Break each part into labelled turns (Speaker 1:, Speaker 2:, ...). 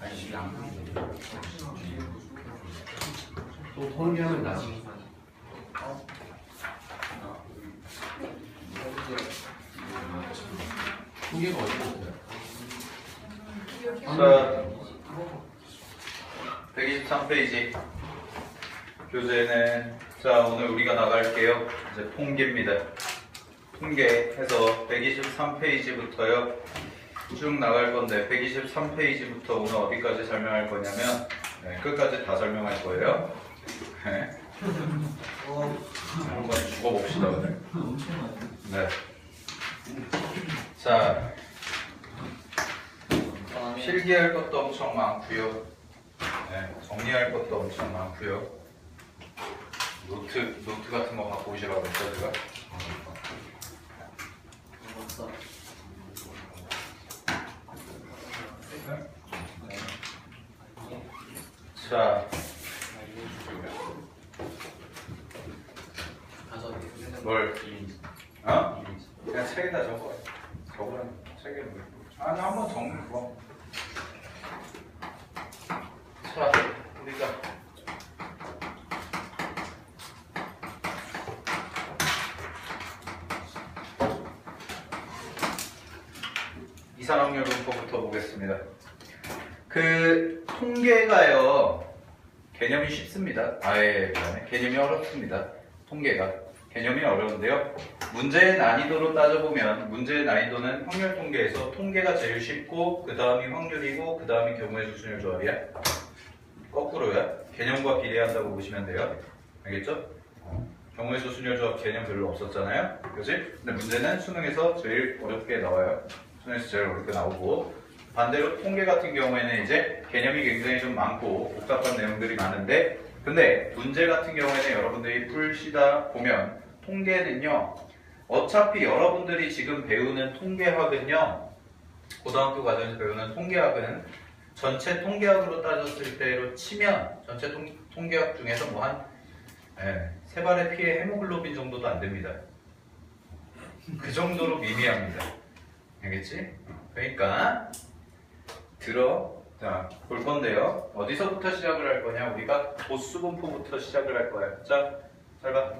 Speaker 1: 아니 이게 안 보이는데. 또 통계하면 나지. 통계가 어디 있어요?
Speaker 2: 자, 123페이지 교재는 자 오늘 우리가 나갈게요. 이제 통계입니다. 통계해서 123페이지부터요 쭉 나갈 건데 123페이지부터 오늘 어디까지 설명할 거냐면 끝까지 다 설명할 거예요. 네. 한번 죽어봅시다 오늘. 네. 자. 필기할 것도 엄청 많고요. 네, 정리할 것도 엄청 많고요. 노트 같은 거 갖고 오시라고 했죠, 제가. 자, 뭘? 어? 그냥 책에다 적어. 적으라는 책에 뭐? 아니 한번 정리 그거. 자, 우리가 이산확률 분포부터 보겠습니다. 그 통계가요 개념이 쉽습니다. 아예 개념이 어렵습니다. 통계가 개념이 어려운데요. 문제의 난이도로 따져보면 문제의 난이도는 확률 통계에서 통계가 제일 쉽고 그 다음이 확률이고 그 다음이 경우의 수순율 조합이야. 거꾸로야. 개념과 비례한다고 보시면 돼요. 알겠죠? 경우의 수순율 조합 개념 별로 없었잖아요. 그치? 근데 문제는 수능에서 제일 어렵게 나와요. 수능에서 제일 어렵게 나오고 반대로 통계 같은 경우에는 이제 개념이 굉장히 좀 많고 복잡한 내용들이 많은데 근데 문제 같은 경우에는 여러분들이 풀시다 보면 통계는요 어차피 여러분들이 지금 배우는 통계학은요 고등학교 과정에서 배우는 통계학은 전체 통계학으로 따졌을 때로 치면 전체 통계학 중에서 뭐 한 세 발의 피의 헤모글로빈 정도도 안 됩니다. 그 정도로 미미합니다. 알겠지? 그러니까 자, 볼 건데요. 어디서부터 시작을 할 거냐? 우리가 도수분포부터 시작을 할 거예요. 자, 잘 봐.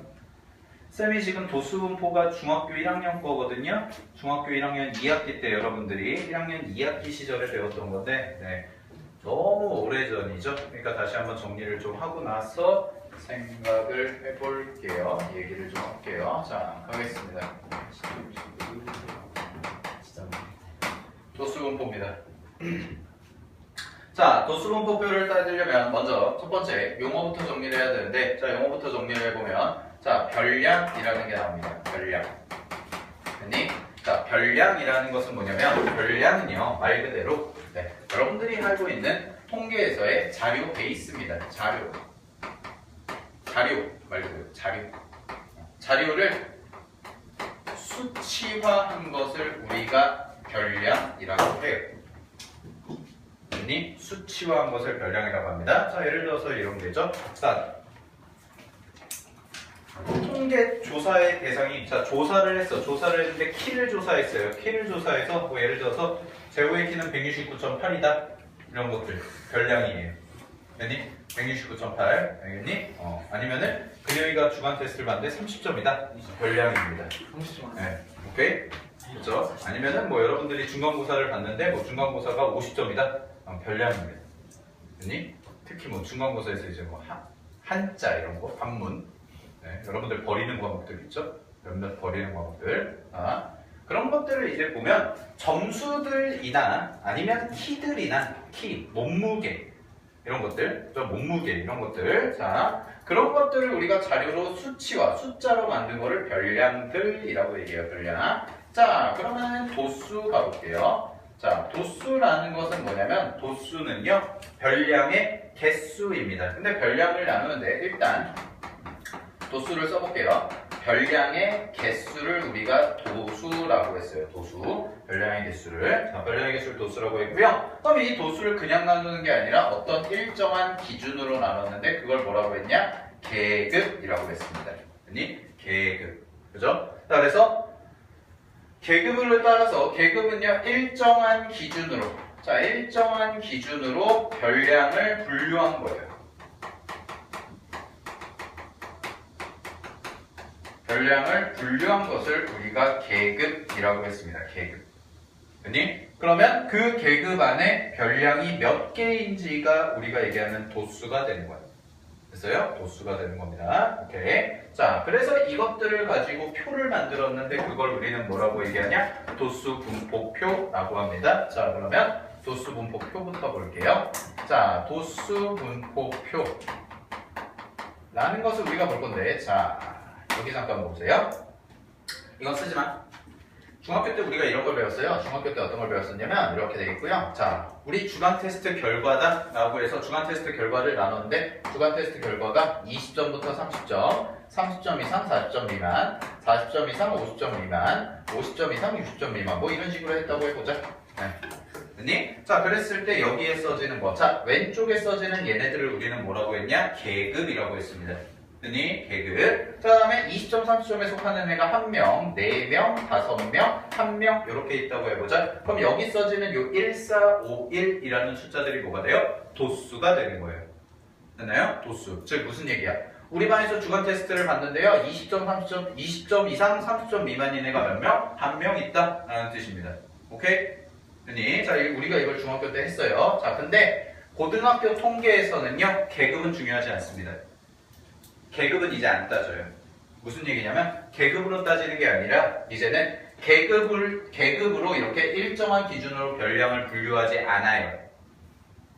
Speaker 2: 쌤이 지금 도수분포가 중학교 1학년 거거든요. 중학교 1학년 2학기 때 여러분들이 1학년 2학기 시절에 배웠던 건데 너무 오래전이죠. 그러니까 다시 한번 정리를 좀 하고 나서 생각을 해볼게요. 얘기를 좀 할게요. 자, 가겠습니다. 도수분포입니다. 자, 도수분포표를 따지려면 먼저 첫 번째 용어부터 정리를 해야 되는데 자, 용어부터 정리를 해보면 자, 별량이라는 게 나옵니다. 별량. 아니, 자, 별량이라는 것은 뭐냐면 별량은요, 말 그대로 여러분들이 알고 있는 통계에서의 자료 베이스입니다. 말 그대로 자료를 수치화한 것을 우리가 별량이라고 해요. 수치화한 것을 별량이라고 합니다. 자, 예를 들어서 이런 게죠. 자, 통계 조사의 대상이 조사를 했는데 키를 조사했어요. 키를 조사해서 뭐 예를 들어서 제호의 키는 169.8이다 이런 것들 별량이에요. 알겠니? 169.8 알겠니? 아니면은 근영이가 주간 테스트를 봤는데 30점이다 별량입니다.
Speaker 1: 30점.
Speaker 2: 네, 오케이? 그렇죠? 아니면은 뭐 여러분들이 중간고사를 봤는데 뭐 중간고사가 50점이다 별량입니다. 알겠니? 특히 뭐 중간고사에서 이제 뭐 한자 이런 거 한문 여러분들 버리는 과목들 있죠? 여러분들 버리는 과목들 그런 것들을 이제 보면 점수들이나 아니면 키들이나 몸무게 이런 것들 몸무게 이런 것들 자 그런 것들을 우리가 자료로 수치와 숫자로 만든 거를 별량들이라고 얘기해요. 별량. 자 그러면 도수 가볼게요. 자 도수라는 것은 뭐냐면 도수는요 별량의 개수입니다. 근데 별량을 나누는데 일단 도수를 써볼게요. 별량의 개수를 우리가 도수라고 했어요. 도수. 별량의 개수를. 자, 별량의 개수를 도수라고 했고요. 그럼 이 도수를 그냥 나누는 게 아니라 어떤 일정한 기준으로 나눴는데 그걸 뭐라고 했냐? 계급이라고 했습니다. 아니? 계급. 그죠? 자, 그래서 계급을 따라서 계급은요 일정한 기준으로 자, 일정한 기준으로 별량을 분류한 거예요. 별량을 분류한 것을 우리가 계급이라고 했습니다. 계급. 그러면 그 계급 안에 별량이 몇 개인지가 우리가 얘기하는 도수가 되는 거예요. 됐어요? 도수가 되는 겁니다. 오케이. 자, 그래서 이것들을 가지고 표를 만들었는데 그걸 우리는 뭐라고 얘기하냐? 도수 분포표라고 합니다. 자, 그러면 도수 분포표부터 볼게요. 자, 도수 분포표라는 것을 우리가 볼 건데, 자, 여기 잠깐 보세요. 이건 쓰지 마. 중학교 때 우리가 이런 걸 배웠어요. 중학교 때 어떤 걸 배웠었냐면 이렇게 되겠고요. 자, 우리 주간 테스트 결과다 라고 해서 주간 테스트 결과를 나눴는데 주간 테스트 결과가 20점부터 30점, 30점 이상 40점 미만, 40점 이상 50점 미만, 50점 이상 60점 미만 뭐 이런 식으로 했다고 해보자. 됐니? 자, 그랬을 때 여기에 써지는 거. 자, 왼쪽에 써지는 얘네들을 우리는 뭐라고 했냐? 계급이라고 했습니다. 됐니? 계급. 그 다음에 20점, 30점에 속하는 애가 1명, 4명, 5명, 1명 이렇게 있다고 해보자. 그럼 여기 써지는 요 1, 4, 5, 1이라는 숫자들이 뭐가 돼요? 도수가 되는 거예요. 됐나요? 도수. 즉 무슨 얘기야? 우리 반에서 주간 테스트를 봤는데요. 20점, 30점, 20점 이상 30점 미만인 애가 몇 명? 1명 있다 라는 뜻입니다. 오케이? 됐니? 자, 우리가 이걸 중학교 때 했어요. 자, 근데 고등학교 통계에서는요. 계급은 중요하지 않습니다. 계급은 이제 안 따져요. 무슨 얘기냐면 계급으로 따지는 게 아니라 이제는 계급으로 이렇게 일정한 기준으로 별량을 분류하지 않아요.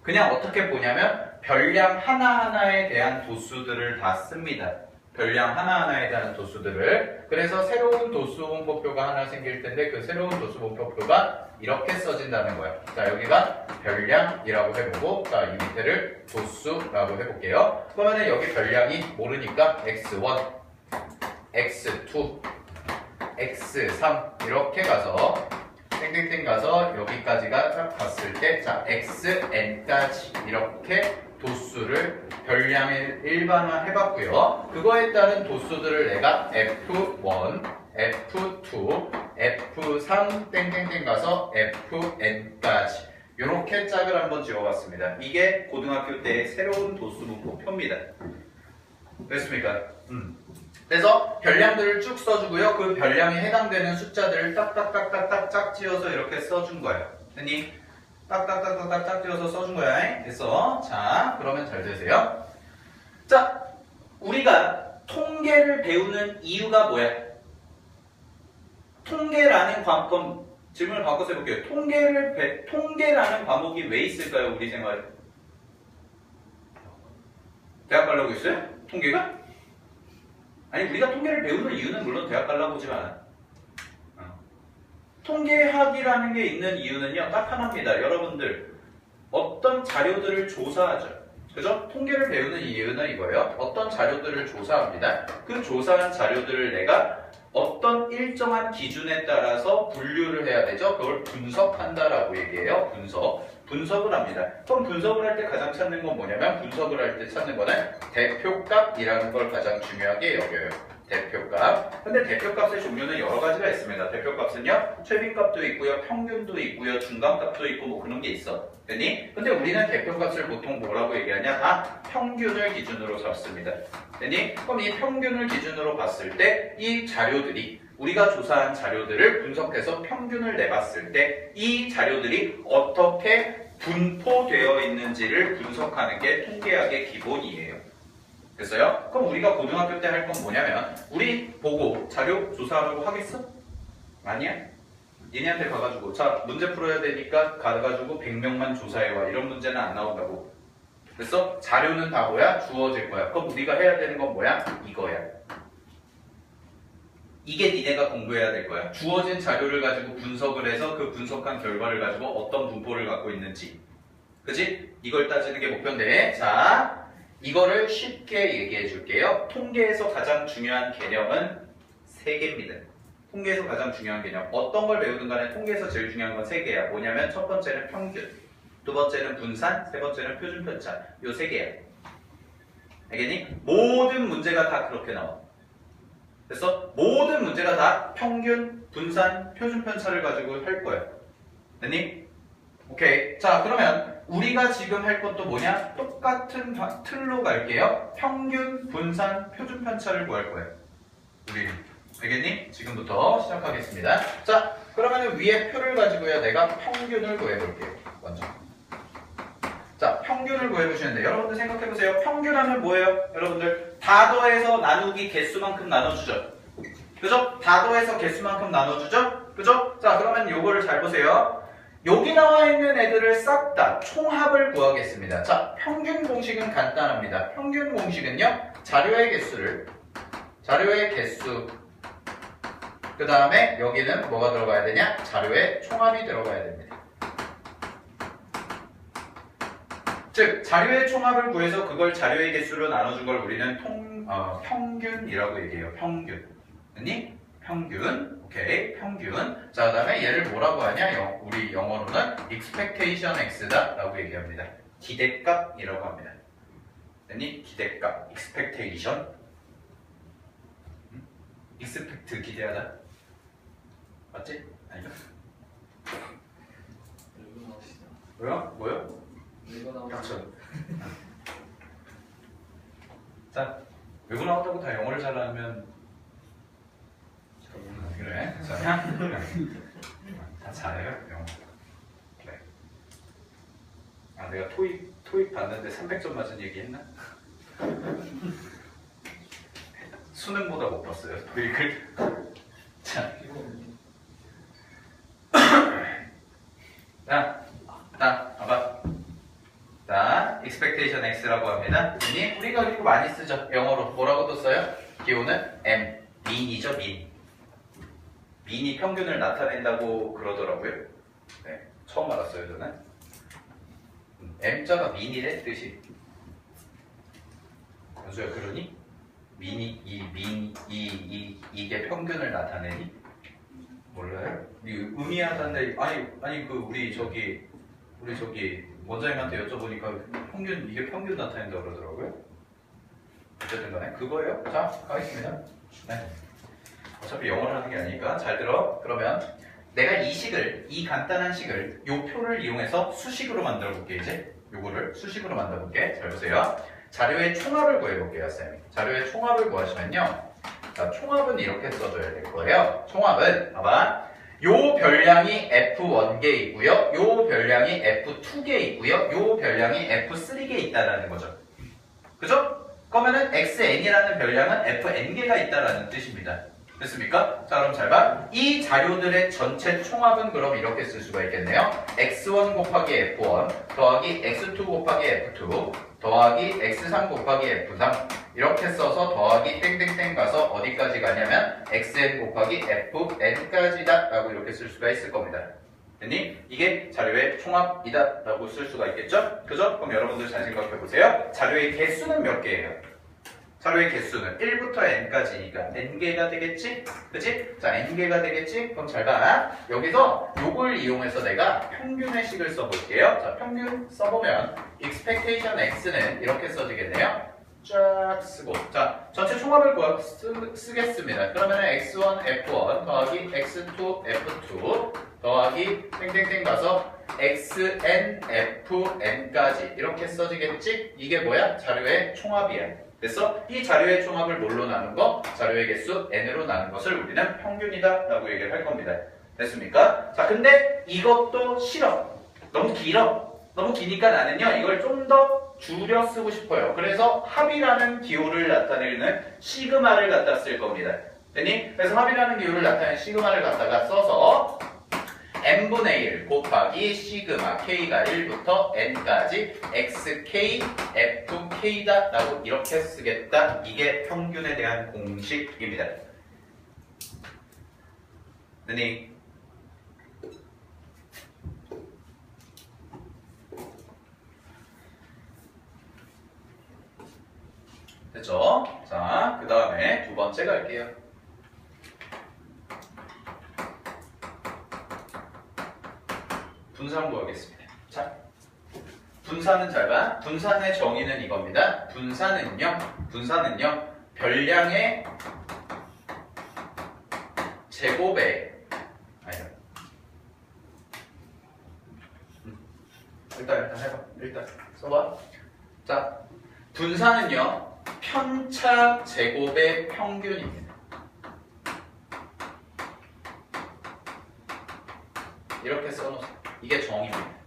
Speaker 2: 그냥 어떻게 보냐면 별량 하나하나에 대한 도수들을 다 씁니다. 별량 하나하나에 대한 도수들을. 그래서 새로운 도수 분포표가 하나 생길 텐데 그 새로운 도수 분포표가 이렇게 써진다는 거예요. 자, 여기가 별량이라고 해보고, 자, 이 밑에를 도수라고 해볼게요. 그러면 여기 별량이 모르니까 x1, x2, x3 이렇게 가서 땡땡땡 가서 여기까지가 딱 봤을 때, 자, xn까지 이렇게 도수를 별량을 일반화 해봤고요. 그거에 따른 도수들을 내가 F1, F2, F3 땡땡땡 가서 FN까지 이렇게 짝을 한번 지어봤습니다. 이게 고등학교 때의 새로운 도수 분포표입니다. 됐습니까? 그래서 별량들을 쭉 써주고요. 그 별량에 해당되는 숫자들을 딱딱딱딱딱 짝지어서 이렇게 써준 거예요. 됐니? 딱딱딱딱딱 짝지어서 써준 거야. 됐어. 자, 그러면 잘 되세요. 자, 우리가 통계를 배우는 이유가 뭐야? 통계라는 그럼 질문을 바꿔서 해볼게요. 통계라는 과목이 왜 있을까요? 우리 생활에. 대학 가려고 있어요? 통계가? 아니, 우리가 통계를 배우는 이유는 물론 대학 가려고 오지 않아. 통계학이라는 게 있는 이유는요, 딱 하나입니다. 여러분들, 어떤 자료들을 조사하죠. 그죠? 통계를 배우는 이유는 이거예요. 어떤 자료들을 조사합니다. 그 조사한 자료들을 내가 어떤 일정한 기준에 따라서 분류를 해야 되죠. 그걸 분석한다라고 얘기해요. 분석을 합니다. 그럼 분석을 할 때 가장 찾는 건 뭐냐면, 분석을 할 때 찾는 거는 대표값이라는 걸 가장 중요하게 여겨요. 대표값. 근데 대표값의 종류는 여러 가지가 있습니다. 대표값은요, 최빈값도 있고요, 평균도 있고요, 중간값도 있고 뭐 그런 게 있어. 됐니? 근데 우리는 대표값을 보통 뭐라고 얘기하냐? 다 평균을 기준으로 잡습니다. 됐니? 그럼 이 평균을 기준으로 봤을 때 이 자료들이, 우리가 조사한 자료들을 분석해서 평균을 내봤을 때 이 자료들이 어떻게 분포되어 있는지를 분석하는 게 통계학의 기본이에요. 됐어요? 그럼 우리가 고등학교 때 할 건 뭐냐면, 우리 보고 자료 조사하라고 하겠어? 아니야? 얘네한테 가가지고 자, 문제 풀어야 되니까 가가지고 100명만 조사해와, 이런 문제는 안 나온다고. 그래서 자료는 다 뭐야? 주어질 거야. 그럼 우리가 해야 되는 건 뭐야? 이거야. 이게 니네가 공부해야 될 거야. 주어진 자료를 가지고 분석을 해서 그 분석한 결과를 가지고 어떤 분포를 갖고 있는지. 그치? 이걸 따지는 게 목표인데, 자, 이거를 쉽게 얘기해 줄게요. 통계에서 가장 중요한 개념은 3개입니다. 통계에서 가장 중요한 개념. 어떤 걸 배우든 간에 통계에서 제일 중요한 건 3개야. 뭐냐면 첫 번째는 평균, 두 번째는 분산, 세 번째는 표준 편차. 요 3개야. 알겠니? 모든 문제가 다 그렇게 나와. 그래서 모든 문제가 다 평균, 분산, 표준 편차를 가지고 할 거야. 됐니? 오케이. 자, 그러면 우리가 지금 할 것도 뭐냐? 똑같은 틀로 갈게요. 평균, 분산, 표준 편차를 구할 거예요. 우리 알겠니? 지금부터 시작하겠습니다. 자, 그러면 위에 표를 가지고요. 내가 평균을 구해볼게요. 먼저. 자, 평균을 구해보시는데 여러분들 생각해보세요. 평균하면 뭐예요? 여러분들 다 더해서 나누기 개수만큼 나눠주죠. 그죠? 다 더해서 개수만큼 나눠주죠? 그죠? 자, 그러면 요거를 잘 보세요. 여기 나와 있는 애들을 싹 다 총합을 구하겠습니다. 자, 평균 공식은 간단합니다. 평균 공식은요. 자료의 개수 그 다음에 여기는 뭐가 들어가야 되냐? 자료의 총합이 들어가야 됩니다. 즉, 자료의 총합을 구해서 그걸 자료의 개수로 나눠준 걸 우리는 평균이라고 얘기해요. 평균. 아니? 평균. 오케이. 평균. 자, 그 다음에 얘를 뭐라고 하냐? 우리 영어로는 expectation x다 라고 얘기합니다. 기대값이라고 합니다. 아니? 기대값. expectation. expect 기대하다. 맞지? 아니요? 뭐요? 뭐요? 그렇죠. 자, 외국 나왔다고 다 영어를 잘하면 그래? 자, 다 잘해요? 영어. 그래. 아, 내가 토익 봤는데 300점 맞은 얘기 했나? 수능보다 못 봤어요, 토익을. 자, 봐봐. 자, expectation x라고 합니다. 우리가 이거 많이 쓰죠. 영어로 뭐라고 또 써요? 기호는 m, mean이죠, mean. mean이 평균을 나타낸다고 그러더라고요. 네, 처음 알았어요, 저는. m자가 mean이래 뜻이. 연수야, 그러니? 이게 평균을 나타내니? 몰라요? 의미하다는데 아니 우리 저기 원장님한테 여쭤보니까 이게 평균 나타낸다고 그러더라고요. 어쨌든 간에 그거예요. 자, 가겠습니다. 네. 어차피 영어를 하는 게 아니니까 잘 들어. 그러면 내가 이 간단한 식을 요 표를 이용해서 수식으로 만들어 볼게. 이제 요거를 수식으로 만들어 볼게. 잘 보세요. 자료의 총합을 구해 볼게요, 쌤. 자료의 총합을 구하시면요. 자, 총합은 이렇게 써줘야 될 거예요. 총합은 봐봐. 요 별량이 F1개 있고요. 요 별량이 F2개 있고요. 요 별량이 F3개 있다라는 거죠. 그죠? 그러면은 XN이라는 별량은 FN개가 있다라는 뜻입니다. 됐습니까? 자, 그럼 잘 봐. 이 자료들의 전체 총합은 그럼 이렇게 쓸 수가 있겠네요. X1 곱하기 F1 더하기 X2 곱하기 F2 더하기 X3 곱하기 F3 이렇게 써서 더하기 땡땡땡 가서 어디까지 가냐면 XN 곱하기 FN까지다 라고 이렇게 쓸 수가 있을 겁니다. 됐니? 이게 자료의 총합이다 라고 쓸 수가 있겠죠? 그죠? 그럼 여러분들 잘 생각해 보세요. 자료의 개수는 몇 개예요? 자료의 개수는 1부터 n까지니까 n개가 되겠지? 그치? 자, n개가 되겠지? 그럼 잘 봐. 여기서 요걸 이용해서 내가 평균의 식을 써볼게요. 자, 평균 써보면 expectation x는 이렇게 써지겠네요. 쫙 쓰고. 자, 전체 총합을 쓰겠습니다. 그러면 x1 f1 더하기 x2 f2 더하기 땡땡땡 가서 xn fn까지 이렇게 써지겠지? 이게 뭐야? 자료의 총합이야. 됐어? 이 자료의 총합을 뭘로 나눈 거? 자료의 개수 n으로 나눈 것을 우리는 평균이다 라고 얘기를 할 겁니다. 됐습니까? 자, 근데 이것도 싫어. 너무 길어. 너무 기니까 나는요, 이걸 좀 더 줄여 쓰고 싶어요. 그래서 합이라는 기호를 나타내는 시그마를 갖다 쓸 겁니다. 됐니? 그래서 합이라는 기호를 나타내는 시그마를 갖다가 써서 n분의 1 곱하기 시그마 k가 1부터 n까지 xk fk다 라고 이렇게 쓰겠다. 이게 평균에 대한 공식입니다. 됐니? 됐죠? 자, 그 다음에 두 번째 갈게요. 분산 구하겠습니다. 자, 분산은 잘 봐. 분산의 정의는 이겁니다. 분산은요, 별량의 제곱에, 해봐. 일단 써봐. 자, 분산은요 편차 제곱의 평균입니다. 이렇게 써놓으세요. 이게 정의입니다.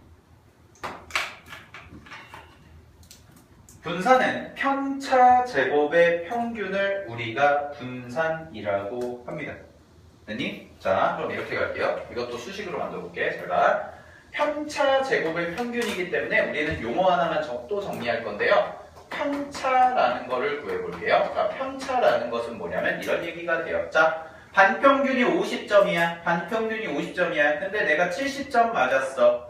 Speaker 2: 분산은 편차 제곱의 평균을 우리가 분산이라고 합니다. 됐니? 자, 그럼 이렇게 갈게요. 이것도 수식으로 만들어볼게. 잘 봐. 편차 제곱의 평균이기 때문에 우리는 용어 하나만 또 정리할 건데요. 편차라는 거를 구해볼게요. 자, 편차라는 것은 뭐냐면 이런 얘기가 돼요. 자, 반평균이 50점이야. 반평균이 50점이야. 근데 내가 70점 맞았어.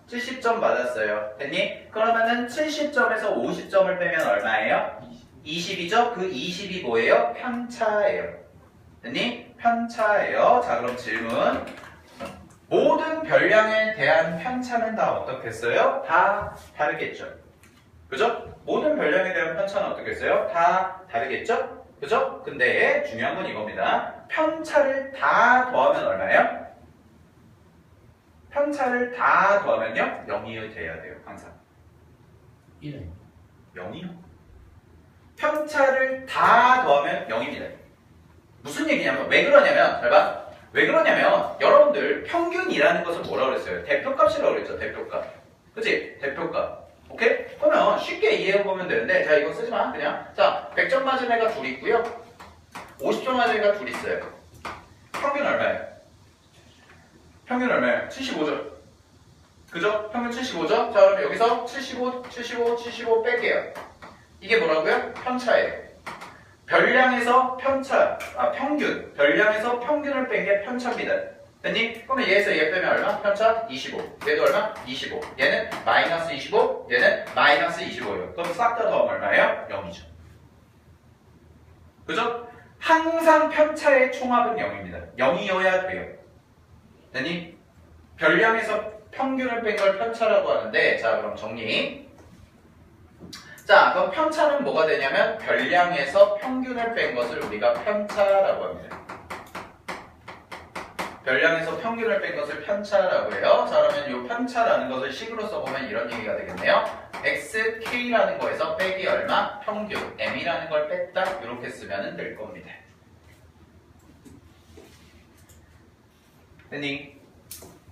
Speaker 2: 70점 맞았어요. 됐니? 그러면은 70점에서 50점을 빼면 얼마예요? 20이죠? 그 20이 뭐예요? 편차예요. 됐니? 편차예요. 자, 그럼 질문. 모든 별량에 대한 편차는 다 어떻겠어요? 다 다르겠죠. 그죠? 모든 별량에 대한 편차는 어떻겠어요? 다 다르겠죠? 그죠? 근데 중요한 건 이겁니다. 편차를 다 더하면 얼마예요? 편차를 다 더하면요? 0이 돼야 돼요. 항상.
Speaker 1: 1은
Speaker 2: 0이요? 편차를 다 더하면 0입니다. 무슨 얘기냐면 왜 그러냐면 잘 봐. 왜 그러냐면 여러분들 평균이라는 것은 뭐라고 그랬어요? 대표값이라고 그랬죠. 대표값. 그치? 대표값. 오케이? 그러면 쉽게 이해해보면 되는데 자 이거 쓰지마. 그냥 자 100점 맞은 애가 둘 있고요. 50점 맞은 애가 둘 있어요. 평균 얼마예요? 평균 얼마예요? 75점. 그죠? 평균 75점. 자 그러면 여기서 75, 75, 75 뺄게요. 이게 뭐라고요? 편차예요. 별량에서 편차, 평균. 별량에서 평균을 뺀 게 편차입니다. 됐니? 그러면 얘에서 얘 빼면 얼마? 편차 25. 얘도 얼마? 25. 얘는 마이너스 25, 얘는 마이너스 25예요. 그럼 싹 다 더하면 얼마예요? 0이죠. 그죠? 항상 편차의 총합은 0입니다. 0이어야 돼요. 됐니? 별량에서 평균을 뺀 걸 편차라고 하는데 자 그럼 정리. 자 그럼 편차는 뭐가 되냐면 별량에서 평균을 뺀 것을 우리가 편차라고 합니다. 별량에서 평균을 뺀 것을 편차라고 해요. 자 그러면 이 편차라는 것을 식으로 써보면 이런 얘기가 되겠네요. xk라는 거에서 빼기 얼마? 평균 m이라는 걸 뺐다. 이렇게 쓰면 될 겁니다. 됐니?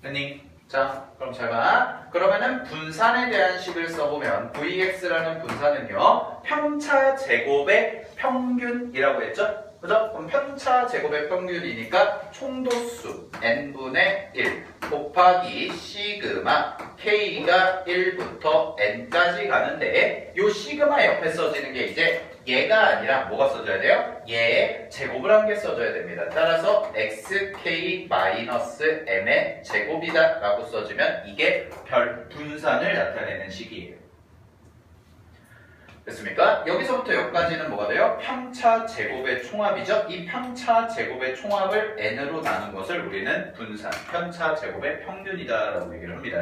Speaker 2: 됐니? 자, 그럼 잘 봐. 그러면은 분산에 대한 식을 써보면 Vx라는 분산은요 편차 제곱의 평균이라고 했죠? 그죠? 그럼 편차 제곱의 평균이니까 총도수 n분의 1 곱하기 시그마 k가 1부터 n까지 가는데 요 시그마 옆에 써지는 게 이제 얘가 아니라 뭐가 써져야 돼요? 얘의 제곱을 한 개 써줘야 됩니다. 따라서 xk-m의 제곱이다 라고 써주면 이게 별 분산을 나타내는 식이에요. 됐습니까? 여기서부터 여기까지는 뭐가 돼요? 편차 제곱의 총합이죠? 이 편차 제곱의 총합을 n으로 나눈 것을 우리는 분산, 편차 제곱의 평균이다 라고 얘기를 합니다.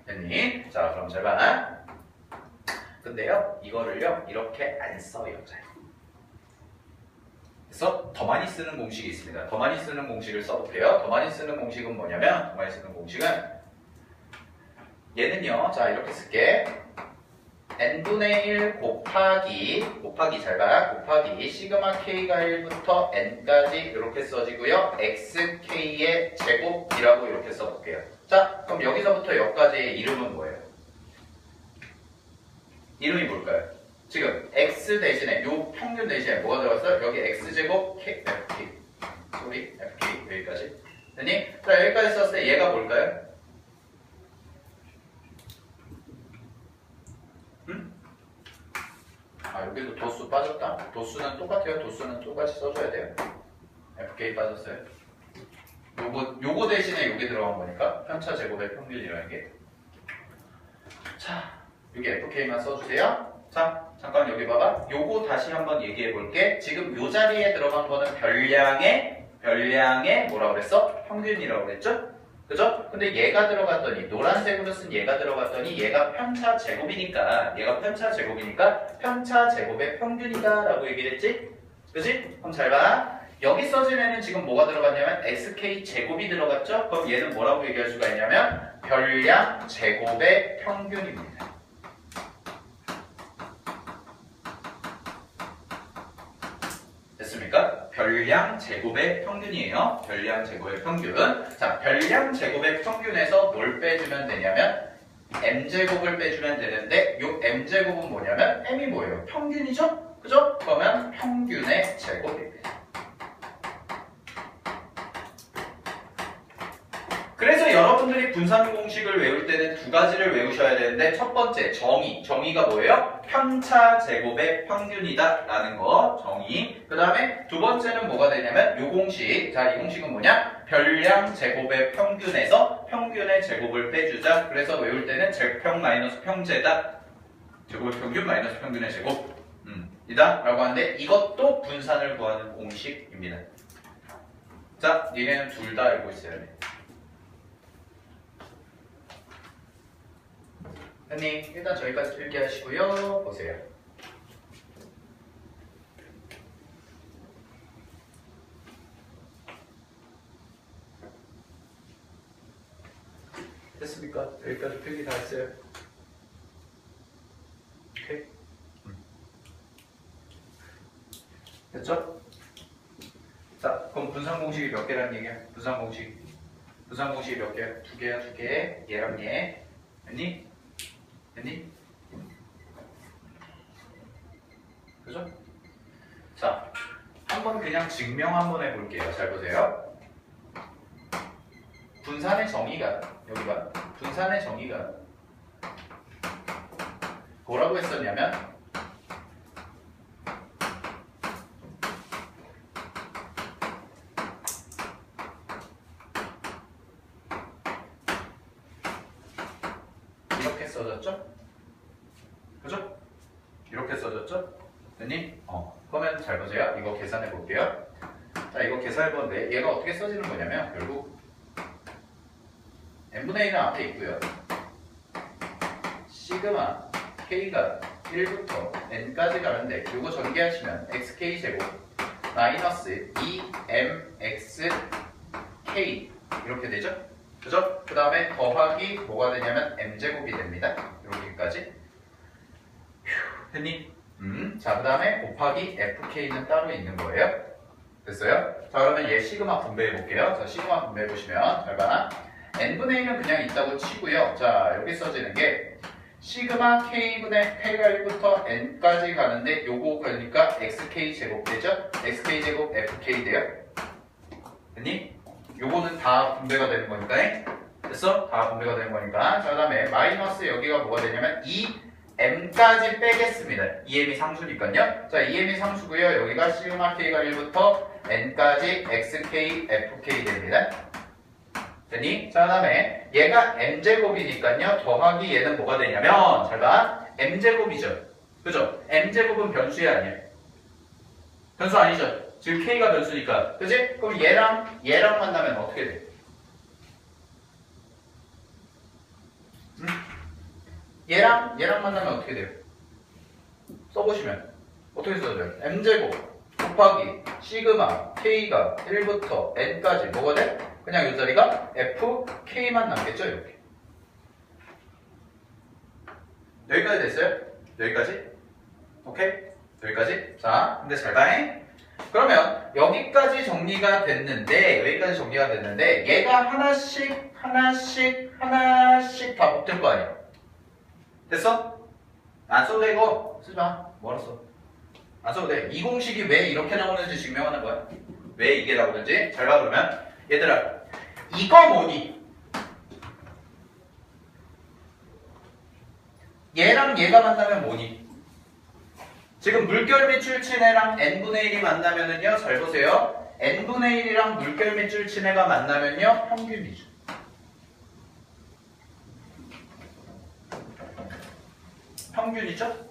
Speaker 2: 됐니? 자 그럼 잘 봐. 근데요 이거를요 이렇게 안 써요. 그래서 더 많이 쓰는 공식이 있습니다. 더 많이 쓰는 공식을 써볼게요. 더 많이 쓰는 공식은 뭐냐면 더 많이 쓰는 공식은 얘는요 자 이렇게 쓸게. n분의 1 곱하기 잘 봐. 곱하기 시그마 k가 1부터 n까지 이렇게 써지고요. xk의 제곱이라고 이렇게 써볼게요. 자 그럼 여기서부터 여기까지의 이름은 뭐예요? 이름이 뭘까요? 지금 x 대신에 요 평균 대신에 뭐가 들어갔어요? 여기 x제곱 k fk 소리 fk 여기까지 됐니? 자 여기까지 썼을 때 얘가 뭘까요? 여기도 도수 빠졌다. 도수는 똑같아요. 도수는 똑같이 써줘야 돼요. fk 빠졌어요. 요거 대신에 요게 들어간 거니까 편차 제곱의 평균이라는 게. 자 여기 fk만 써주세요. 자 잠깐 여기 봐봐. 요거 다시 한번 얘기해 볼게. 지금 요 자리에 들어간 거는 별량의 뭐라 그랬어? 평균이라고 그랬죠? 그죠? 근데 얘가 들어갔더니 노란색으로 쓴 얘가 들어갔더니 얘가 편차 제곱이니까 편차 제곱의 평균이다 라고 얘기를 했지? 그지? 그럼 잘 봐. 여기 써지면은 지금 뭐가 들어갔냐면 sk 제곱이 들어갔죠? 그럼 얘는 뭐라고 얘기할 수가 있냐면 별량 제곱의 평균입니다. 별량 제곱의 평균이에요. 별량 제곱의 평균. 자, 별량 제곱의 평균에서 뭘 빼주면 되냐면 m제곱을 빼주면 되는데 요 m제곱은 뭐냐면 m이 뭐예요? 평균이죠? 그죠? 그러면 평균의 제곱입니다. 그래서 여러분들이 분산 공식을 외울 때는 두 가지를 외우셔야 되는데 첫 번째 정의가 뭐예요? 편차 제곱의 평균이다 라는 거 정의. 그 다음에 두 번째는 뭐가 되냐면 요 공식. 자, 이 공식은 뭐냐? 별량 제곱의 평균에서 평균의 제곱을 빼주자. 그래서 외울 때는 제평 마이너스 평제다. 제곱의 평균 마이너스 평균의 제곱 이다 라고 하는데 이것도 분산을 구하는 공식입니다. 자, 니네는 둘 다 알고 있어야 돼. 선생님, 일단 저기까지 필기하시고요. 보세요. 됐습니까? 여기까지 필기 다 했어요. 오케이? 됐죠? 자, 그럼 분산 공식이 몇 개란 얘기야? 분산 공식이 몇 개야? 두 개야, 두 개. 얘랑 얘. 됐니? 됐니? 그죠? 자, 한번 그냥 증명 한번 해볼게요. 잘 보세요. 분산의 정의가 여기가 분산의 정의가 뭐라고 했었냐면 이렇게 써졌죠? 그죠? 이렇게 써졌죠? 됐니? 그러면 잘 보세요. 이거 계산해 볼게요. 자, 이거 계산해 보는데 얘가 어떻게 써지는 거냐면 결국 n분의 1은 앞에 있고요. 시그마 k가 1부터 n까지 가는데 이거 전개하시면 xk제곱 마이너스 2mxk 이렇게 되죠? 그죠? 그 다음에 더하기 뭐가 되냐면 m제곱이 됩니다. 여기까지. 됐니? 자, 그 다음에 곱하기 fk는 따로 있는 거예요. 됐어요? 자, 그러면 얘 시그마 분배해 볼게요. 자, 시그마 분배해 보시면 잘 봐라. n분의 1은 그냥 있다고 치고요. 자, 여기 써지는 게 시그마 k분의 k가 1부터 n까지 가는데 요거 그러니까 xk 제곱 되죠? xk 제곱 fk 돼요. 됐니? 요거는 다 분배가 되는 거니까. 됐어? 다 분배가 되는 거니까. 자, 그 다음에 마이너스 여기가 뭐가 되냐면 2m까지 빼겠습니다. 2m이 상수니까요. 자, 2m이 상수고요. 여기가 시그마 k가 1부터 n까지 xk fk 됩니다. 됐니? 자, 그 다음에 얘가 m제곱이니까요. 더하기 얘는 뭐가 되냐면 잘 봐. m제곱이죠. 그죠? m제곱은 변수야 아니야? 변수 아니죠? 지금 k가 변수니까. 그지? 그럼 얘랑 만나면 어떻게 돼? 얘랑 만나면 어떻게 돼요? 써보시면 어떻게 써져요? m제곱 곱하기 시그마 k가 1부터 n까지 뭐가 돼? 그냥 이 자리가 fk만 남겠죠? 이렇게. 여기까지 됐어요? 여기까지? 오케이? 여기까지? 자, 근데 잘 봐잉. 그러면 여기까지 정리가 됐는데 얘가 하나씩 다 곱될 거 아니야? 됐어? 안 써도 돼 이거? 쓰지 마. 뭐라 써? 안 써도 돼. 이 공식이 왜 이렇게 나오는지 증명하는 거야. 왜 이게 나오는지. 잘 봐 그러면. 얘들아, 이거 뭐니? 얘랑 얘가 만나면 뭐니? 지금 물결 밑줄 친 애랑 n분의 1이 만나면은요, 잘 보세요. n분의 1이랑 물결 밑줄 친 애가 만나면요, 평균이죠. 평균이죠?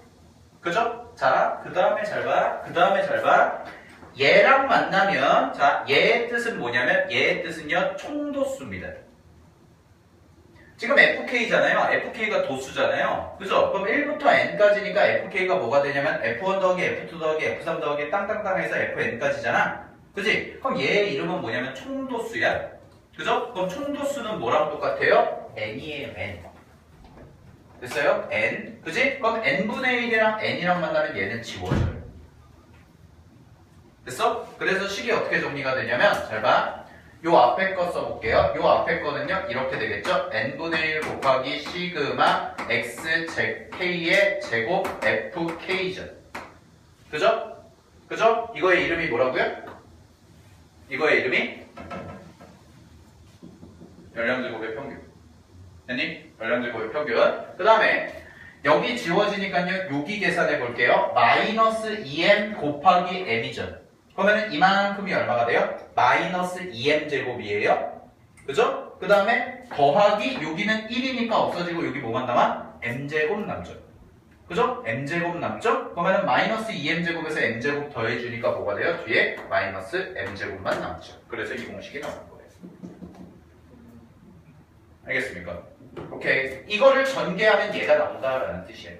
Speaker 2: 그죠? 자, 그 다음에 잘 봐. 얘랑 만나면, 자, 얘의 뜻은 뭐냐면, 얘의 뜻은요, 총도수입니다. 지금 fk잖아요. fk가 도수잖아요. 그죠? 그럼 1부터 n까지니까 fk가 뭐가 되냐면, f1 더하기 f2 더하기 f3 더하기 땅땅땅 해서 fn까지잖아. 그지? 그럼 얘의 이름은 뭐냐면, 총도수야. 그죠? 그럼 총도수는 뭐랑 똑같아요? n이에요, n. 됐어요? n. 그지? 그럼 n분의 1이랑 n이랑 만나면 얘는 지워져요. 됐어? 그래서 식이 어떻게 정리가 되냐면 잘 봐. 요 앞에 거 써볼게요. 요 앞에 거는요 이렇게 되겠죠. n분의 1 곱하기 시그마 xk의 제곱 fk죠. 그죠? 그죠? 이거의 이름이 뭐라고요? 이거의 이름이 열량제곱의 평균. 됐니? 열량제곱의 평균. 그 다음에 여기 지워지니까요 여기 계산해 볼게요. 마이너스 2m 곱하기 m이죠. 그러면 이만큼이 얼마가 돼요? 마이너스 2m 제곱이에요. 그죠? 그 다음에 더하기 여기는 1이니까 없어지고 여기 뭐만 남아? m제곱 남죠. 그죠? m제곱 남죠? 그러면 마이너스 2m 제곱에서 m제곱 더해주니까 뭐가 돼요? 뒤에 마이너스 m제곱만 남죠. 그래서 이 공식이 나오는 거예요. 알겠습니까? 오케이. 이거를 전개하면 얘가 나온다라는 뜻이에요.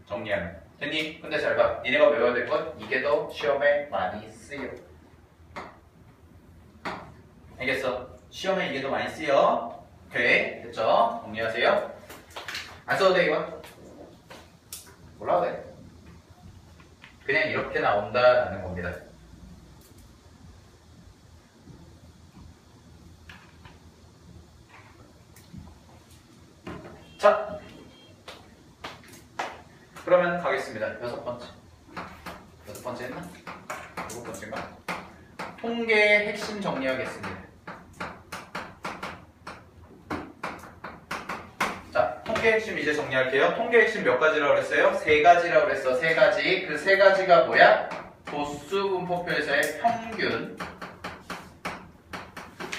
Speaker 2: 정리하면. 됐니? 근데 잘 봐. 니네가 외워야 될 건 이게 더 시험에 많이 쓰여. 알겠어? 시험에 이게 더 많이 쓰여. 오케이. 됐죠? 정리하세요. 안 써도 돼, 이건? 몰라도 돼. 그냥 이렇게 나온다라는 겁니다. 자, 그러면 가겠습니다. 여섯 번째 했나? 일곱 번째인가? 통계의 핵심 정리하겠습니다. 자, 통계 핵심 이제 정리할게요. 통계 핵심 몇 가지라고 그랬어요? 세 가지라고 그랬어. 세 가지. 그 세 가지가 뭐야? 도수 분포표에서의 평균,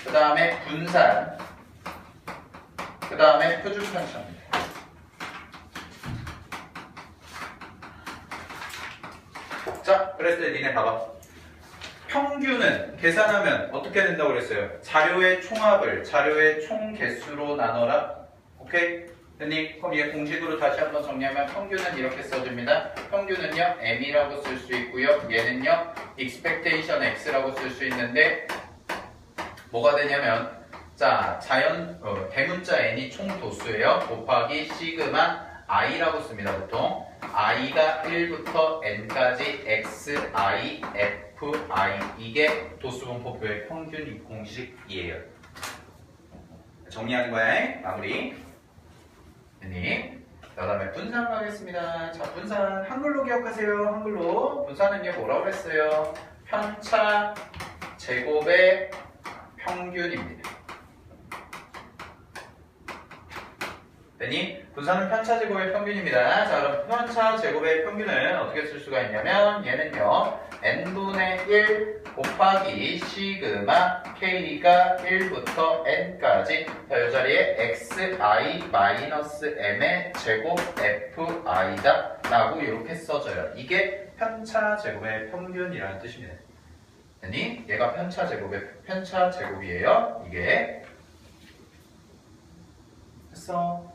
Speaker 2: 그 다음에 분산, 그 다음에 표준 편차입니다. 자, 그랬을 때 니네 봐봐. 평균은 계산하면 어떻게 된다고 그랬어요? 자료의 총합을 자료의 총 개수로 나눠라. 오케이? 됐니? 그럼 얘 공식으로 다시 한번 정리하면 평균은 이렇게 써줍니다. 평균은요 m이라고 쓸 수 있고요. 얘는요 expectation x라고 쓸 수 있는데 뭐가 되냐면 자 대문자 n이 총 도수예요. 곱하기 시그마 i라고 씁니다. 보통 i가 1부터 n까지 xi fi 이게 도수분포표의 평균 공식이에요. 정리하는 거야. 마무리. 됐니? 그 다음에 분산 가겠습니다. 자, 분산 한글로 기억하세요. 한글로. 분산은요 뭐라고 했어요? 편차 제곱의 평균입니다. 됐니? 분산은 편차 제곱의 평균입니다. 자, 그럼 편차 제곱의 평균은 어떻게 쓸 수가 있냐면 얘는요 n분의 1 곱하기 시그마 k가 1부터 n까지 자, 이 자리에 xi-m의 제곱 fi다 라고 이렇게 써져요. 이게 편차 제곱의 평균이라는 뜻입니다. 됐니? 얘가 편차 제곱이에요. 이게 됐어.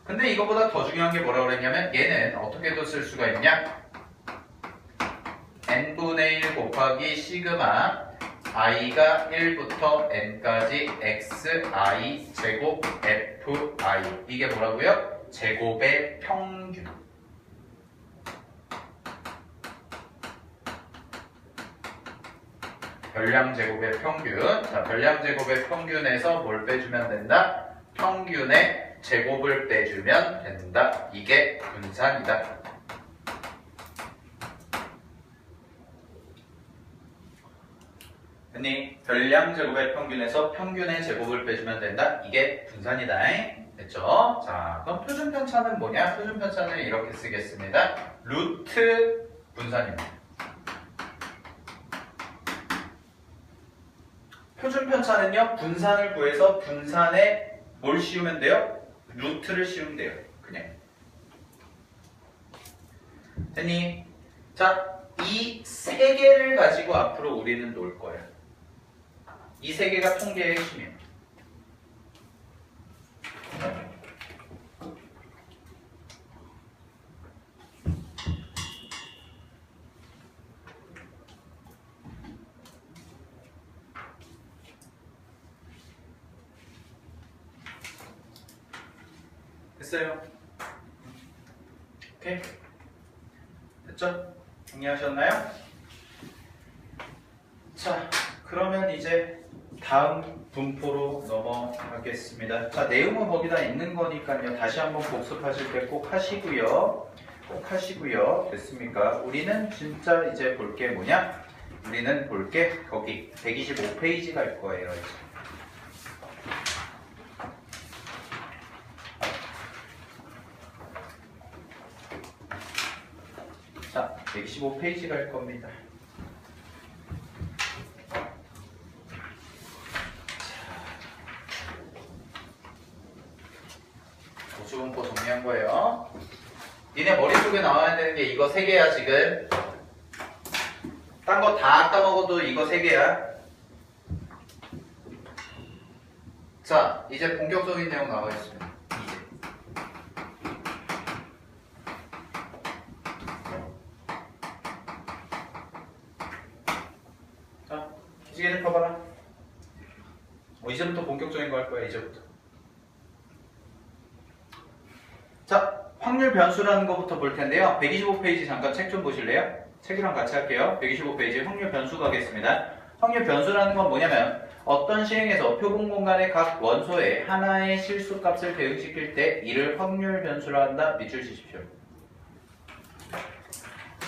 Speaker 2: 근데 이거보다 더 중요한 게 뭐라고 그랬냐면 얘는 어떻게도 쓸 수가 있냐? n분의 1 곱하기 시그마 i가 1부터 n까지 xi 제곱 fi 이게 뭐라고요? 제곱의 평균. 별량 제곱의 평균. 자, 별량 제곱의 평균에서 뭘 빼주면 된다? 평균의 제곱을 빼주면 된다. 이게 분산이다. 됐니? 별량 제곱의 평균에서 평균의 제곱을 빼주면 된다. 이게 분산이다. 됐죠? 자, 그럼 표준 편차는 뭐냐? 표준 편차는 이렇게 쓰겠습니다. 루트 분산입니다. 표준 편차는요, 분산을 구해서 분산에 뭘 씌우면 돼요? 루트를 씌우면 돼요. 그냥. 됐니? 자, 이 세 개를 가지고 앞으로 우리는 놀 거예요. 이 세 개가 통계의 핵심이에요. 됐어요? 오케이? 됐죠? 정리하셨나요? 자, 그러면 이제 다음 분포로 넘어가겠습니다. 자, 내용은 거기다 있는 거니까요. 다시 한번 복습하실 때 꼭 하시고요. 꼭 하시고요. 됐습니까? 우리는 진짜 이제 볼 게 뭐냐? 우리는 볼 게 거기 125페이지 갈 거예요. 이제. 자, 125페이지 갈 겁니다. 보수분포 정리한 거예요. 니네 머릿속에 나와야 되는 게 이거 3개야 지금. 딴 거 다 까먹어도 이거 3개야. 자, 이제 본격적인 내용 나와 있습니다. 이제. 자, 기지개를 펴봐라. 이제부터 본격적인 거 할 거야, 이제부터. 자, 확률 변수라는 것부터 볼 텐데요. 125페이지 잠깐 책 좀 보실래요? 책이랑 같이 할게요. 125페이지 확률 변수 가겠습니다. 확률 변수라는 건 뭐냐면 어떤 시행에서 표본 공간의 각 원소에 하나의 실수값을 대응시킬 때 이를 확률 변수라 한다. 밑줄 치십시오.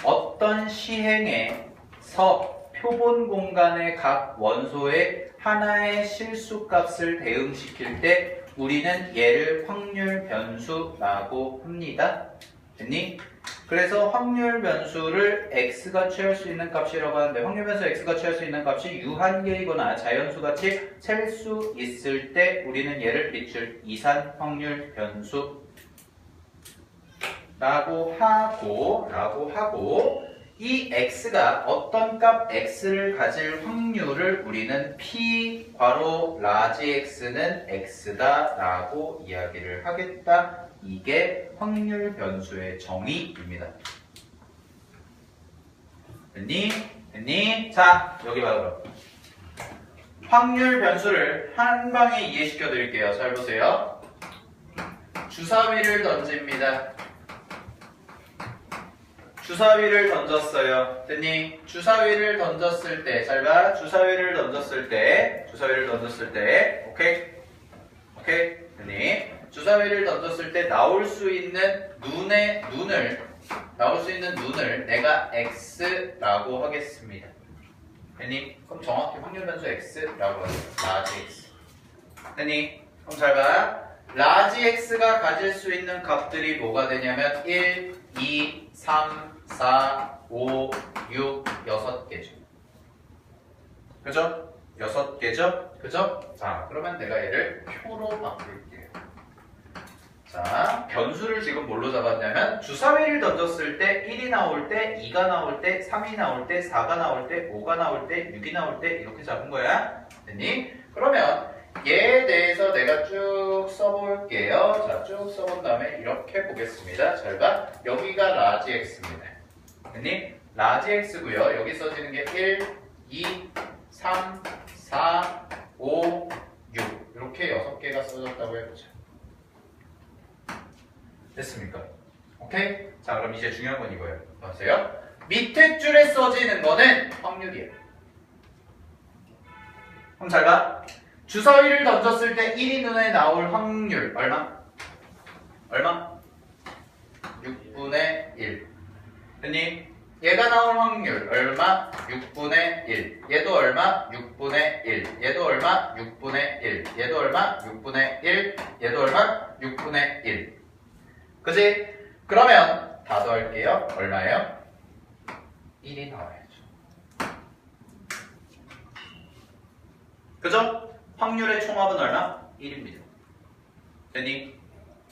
Speaker 2: 어떤 시행에서 표본 공간의 각 원소에 하나의 실수값을 대응시킬 때 우리는 얘를 확률 변수라고 합니다. 됐니? 그래서 확률 변수를 x가 취할 수 있는 값이라고 하는데 확률 변수 x가 취할 수 있는 값이 유한계이거나 자연수같이 셀 수 있을 때 우리는 얘를 밑줄 이산 확률 변수라고 하고 이 x가 어떤 값 x를 가질 확률을 우리는 p 괄호 라지 x는 x다 라고 이야기를 하겠다. 이게 확률 변수의 정의입니다. 됐니? 됐니? 자, 여기 봐요. 확률 변수를 한 방에 이해시켜 드릴게요. 잘 보세요. 주사위를 던집니다. 주사위를 던졌어요. 됐니? 주사위를 던졌을 때, 잘 봐. 주사위를 던졌을 때, 오케이? 오케이? 됐니? 주사위를 던졌을 때 나올 수 있는 눈을 내가 x라고 하겠습니다. 됐니? 그럼 정확히 확률 변수 x라고 하죠. 라지 x. 됐니? 그럼 잘 봐. 라지 x가 가질 수 있는 값들이 뭐가 되냐면 1, 2, 3, 4, 5, 6, 6개죠. 그죠? 6개죠? 그죠? 자, 그러면 내가 얘를 표로 바꿀게요. 자, 변수를 지금 뭘로 잡았냐면 주사위를 던졌을 때 1이 나올 때, 2가 나올 때, 3이 나올 때, 4가 나올 때, 5가 나올 때, 6이 나올 때 이렇게 잡은 거야. 됐니? 그러면 얘에 대해서 내가 쭉 써볼게요. 자, 쭉 써본 다음에 이렇게 보겠습니다. 잘 봐. 여기가 라지 x입니다. 됐니? 라지 x고요. 여기 써지는 게 1, 2, 3, 4, 5, 6 이렇게 6개가 써졌다고 해보자. 됐습니까? 오케이? 자, 그럼 이제 중요한 건 이거예요. 보세요. 밑에 줄에 써지는 거는 확률이에요. 그럼 잘 봐. 주사위를 던졌을 때 1이 눈에 나올 확률 얼마? 얼마? 6분의 1. 됐니? 얘가 나올 확률 얼마? 6분의 1. 얘도 얼마? 6분의 1. 얘도 얼마? 6분의 1. 얘도 얼마? 6분의 1. 얘도 얼마? 6분의 1. 그지? 그러면 다 더할게요. 얼마예요? 1이 나와야죠. 그죠? 확률의 총합은 얼마? 1입니다. 됐니?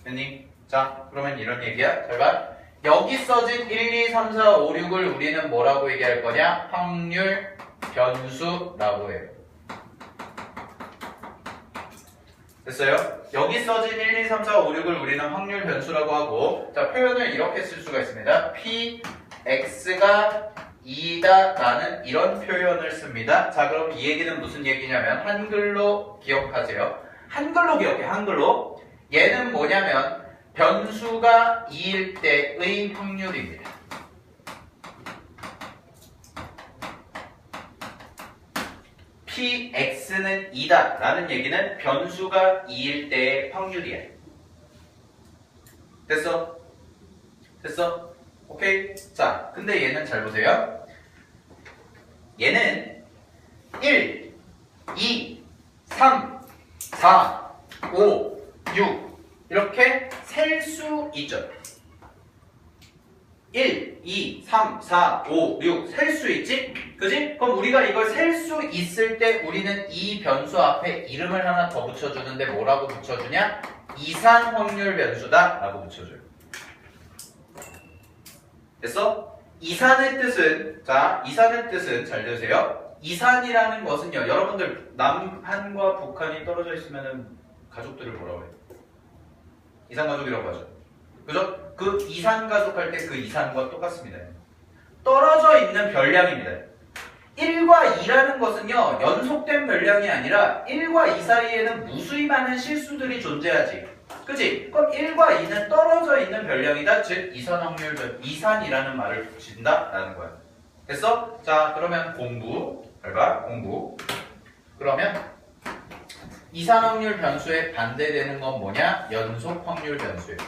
Speaker 2: 됐니? 자, 그러면 이런 얘기야. 잘 봐. 여기 써진 1, 2, 3, 4, 5, 6을 우리는 뭐라고 얘기할 거냐? 확률 변수라고 해요. 됐어요? 여기 써진 1, 2, 3, 4, 5, 6을 우리는 확률 변수라고 하고, 자, 표현을 이렇게 쓸 수가 있습니다. p, x가 2다 라는 이런 표현을 씁니다. 자, 그럼 이 얘기는 무슨 얘기냐면 한글로 기억하세요. 한글로 기억해. 한글로. 얘는 뭐냐면 변수가 2일 때의 확률입니다. px는 2다 라는 얘기는 변수가 2일 때의 확률이야. 됐어? 됐어? 오케이? 자, 근데 얘는 잘 보세요. 얘는 1, 2, 3, 4, 5, 6 이렇게 셀 수 있죠. 1, 2, 3, 4, 5, 6 셀 수 있지? 그지? 그럼 우리가 이걸 셀 수 있을 때 우리는 이 변수 앞에 이름을 하나 더 붙여주는데 뭐라고 붙여주냐? 이산 확률 변수다 라고 붙여줘요. 됐어? 이산의 뜻은, 자, 이산의 뜻은 잘 들으세요. 이산이라는 것은요, 여러분들 남한과 북한이 떨어져 있으면은 가족들을 뭐라고 해요? 이산가족이라고 하죠. 그죠? 그 이산가족 할 때 그 이산과 똑같습니다. 떨어져 있는 별량입니다. 1과 2라는 것은요, 연속된 별량이 아니라 1과 2 사이에는 무수히 많은 실수들이 존재하지. 그치? 그럼 1과 2는 떨어져 있는 별량이다. 즉, 이산 확률, 이산이라는 말을 붙인다. 라는 거야. 됐어? 자, 그러면 공부. 잘 봐, 공부. 그러면 이산 확률 변수에 반대되는 건 뭐냐? 연속 확률 변수예요.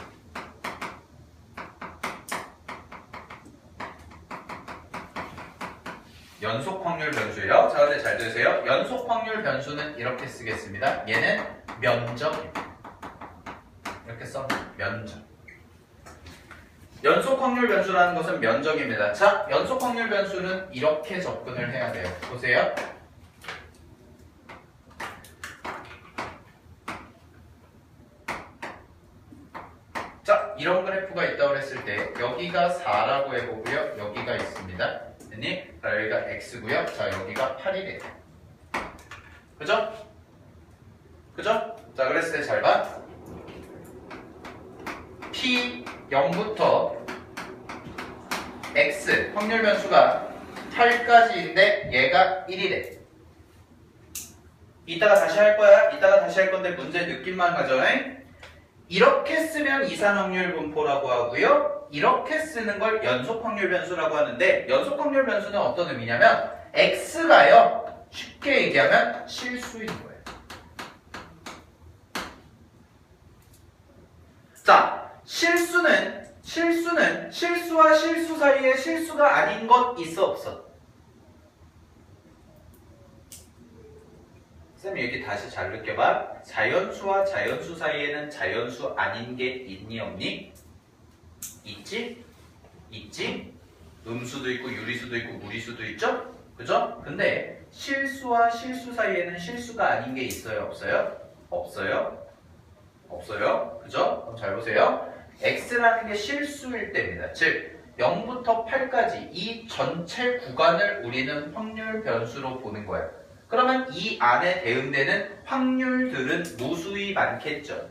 Speaker 2: 연속 확률 변수예요. 자, 근데 잘 들으세요. 연속 확률 변수는 이렇게 쓰겠습니다. 얘는 면적입니다. 이렇게 써. 면적. 연속 확률 변수라는 것은 면적입니다. 자, 연속 확률 변수는 이렇게 접근을 해야 돼요. 보세요. 자, 이런 그래프가 있다고 했을 때 여기가 4라고 해보고요. 여기가 있습니다. 됐니? 자, 여기가 x고요. 자, 여기가 8이 돼요. 그죠? 그죠? 자, 그랬을 때 잘 봐. p 0부터 x 확률 변수가 8까지인데 얘가 1이 돼. 이따가 다시 할 거야. 이따가 다시 할 건데 문제 느낌만 가져. 이렇게 쓰면 이산 확률 분포라고 하고요. 이렇게 쓰는 걸 연속 확률 변수라고 하는데, 연속 확률 변수는 어떤 의미냐면 x가요, 쉽게 얘기하면 실수인 거예요. 자, 실수는 실수와 실수 사이에 실수가 아닌 것 있어 없어? 쌤 여기 다시 잘 느껴봐. 자연수와 자연수 사이에는 자연수 아닌 게 있니 없니? 있지? 있지? 음수도 있고 유리수도 있고 무리수도 있죠? 그죠? 근데 실수와 실수 사이에는 실수가 아닌 게 있어요 없어요? 없어요? 없어요? 그죠? 그럼 잘 보세요. x라는 게 실수일 때입니다. 즉 0부터 8까지 이 전체 구간을 우리는 확률 변수로 보는 거예요. 그러면 이 안에 대응되는 확률들은 무수히 많겠죠.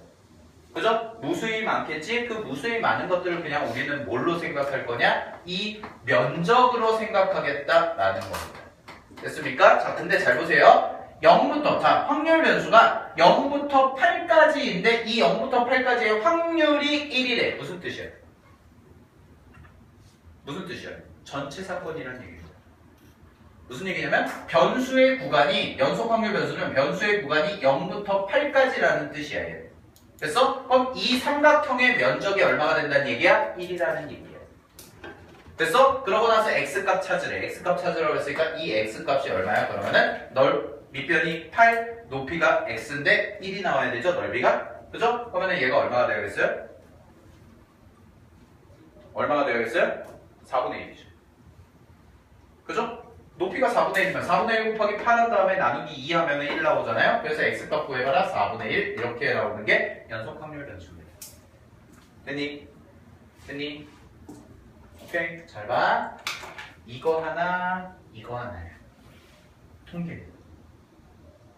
Speaker 2: 그죠? 무수히 많겠지? 그 무수히 많은 것들을 그냥 우리는 뭘로 생각할 거냐? 이 면적으로 생각하겠다라는 겁니다. 됐습니까? 자, 근데 잘 보세요. 0부터, 자, 확률 변수가 0부터 8까지인데 이 0부터 8까지의 확률이 1이래. 무슨 뜻이야? 무슨 뜻이야? 전체 사건이라는 얘기입니다. 무슨 얘기냐면 변수의 구간이, 연속 확률 변수는 변수의 구간이 0부터 8까지라는 뜻이야. 얘. 됐어? 그럼 이 삼각형의 면적이 얼마가 된다는 얘기야? 1이라는 얘기야. 됐어? 그러고 나서 x값 찾으래. x값 찾으라고 했으니까 이 x값이 얼마야? 그러면은 밑변이 8, 높이가 x인데 1이 나와야 되죠? 넓이가? 그죠? 그러면은 얘가 얼마가 되겠어요? 얼마가 되겠어요? 4분의 1이죠. 그죠? 높이가 4분의 1이면 4분의 1 곱하기 8 한 다음에 나누기 2 하면 1 나오잖아요? 그래서 x값 구해봐라 4분의 1 이렇게 나오는 게 연속 확률 변수입니다. 됐니? 됐니? 오케이, 잘 봐. 이거 하나, 이거 하나야. 통계.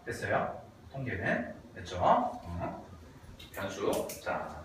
Speaker 2: 됐어요? 통계는 됐죠? 변수. 자,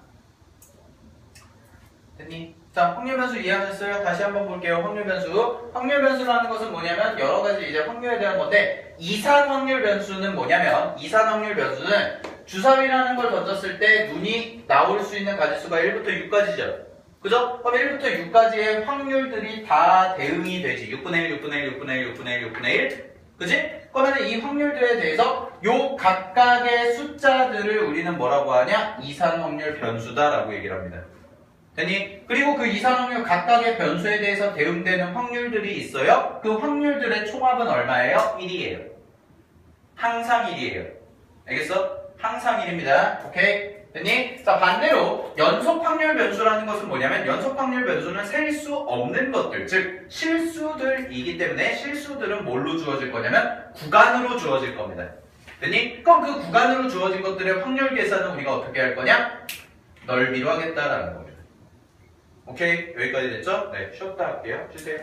Speaker 2: 됐니? 자, 확률 변수 이해하셨어요? 다시 한번 볼게요. 확률 변수. 확률 변수라는 것은 뭐냐면 여러 가지 이제 확률에 대한 건데, 이산 확률 변수는 뭐냐면, 이산 확률 변수는 주사위라는 걸 던졌을 때 눈이 나올 수 있는 가지수가 1부터 6까지죠. 그죠? 그럼 1부터 6까지의 확률들이 다 대응이 되지. 6분의 1, 6분의 1, 6분의 1, 6분의 1, 6분의 1. 그지? 그러면 이 확률들에 대해서 요 각각의 숫자들을 우리는 뭐라고 하냐? 이산 확률 변수다라고 얘기를 합니다. 됐니? 그리고 그 이산 확률 각각의 변수에 대해서 대응되는 확률들이 있어요. 그 확률들의 총합은 얼마예요? 1이에요. 항상 1이에요. 알겠어? 항상 1입니다. 오케이? 됐니? 자, 반대로 연속 확률 변수라는 것은 뭐냐면 연속 확률 변수는 셀 수 없는 것들, 즉 실수들이기 때문에 실수들은 뭘로 주어질 거냐면 구간으로 주어질 겁니다. 됐니? 그럼 그 구간으로 주어진 것들의 확률 계산은 우리가 어떻게 할 거냐? 넓이로 하겠다라는 겁니다. 오케이? 여기까지 됐죠? 네, 쉬었다 할게요. 쉬세요.